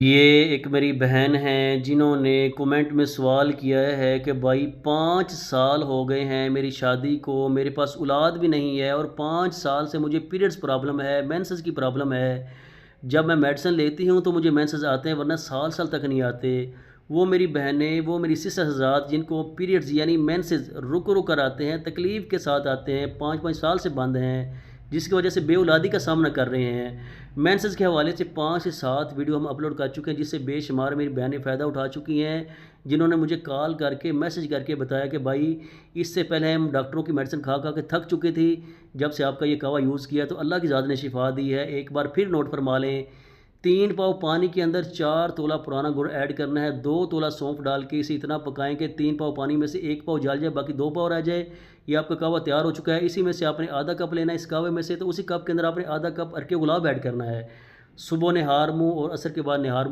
ये एक मेरी बहन हैं जिन्होंने कमेंट में सवाल किया है कि भाई 5 साल हो गए हैं मेरी शादी को, मेरे पास औलाद भी नहीं है और 5 साल से मुझे पीरियड्स प्रॉब्लम है, मेंसेस की प्रॉब्लम है। जब मैं मेडिसिन लेती हूँ तो मुझे मेंसेस आते हैं, वरना साल साल तक नहीं आते। वो मेरी बहनें, वो मेरी सिस्टर हज़रात जिनको पीरियड्स यानी मेंसेस रुक रुक कर आते हैं, तकलीफ़ के साथ आते हैं, 5-5 साल से बंद हैं, जिसकी वजह से बेऔलादी का सामना कर रहे हैं। मेंसेस के हवाले से 5 से 7 वीडियो हम अपलोड कर चुके हैं, जिससे बेशुमार मेरी बहनें फ़ायदा उठा चुकी हैं, जिन्होंने मुझे कॉल करके मैसेज करके बताया कि भाई इससे पहले हम डॉक्टरों की मेडिसिन खा खा के थक चुके थी, जब से आपका ये कावा यूज़ किया तो अल्लाह की ज़ात ने शिफा दी है। एक बार फिर नोट फरमा लें, 3 पाव पानी के अंदर 4 तोला पुराना गुड़ ऐड करना है, 2 तोला सौंफ डाल के इसे इतना पकाएं कि 3 पाव पानी में से 1 पाव जल जाए, बाकी 2 पाव रह जाए। ये आपका कहवा तैयार हो चुका है। इसी में से आपने आधा कप लेना है इस कहवे में से, तो उसी कप के अंदर आपने आधा कप अरके गुलाब ऐड करना है। सुबह निहार मुँह और असर के बाद निहार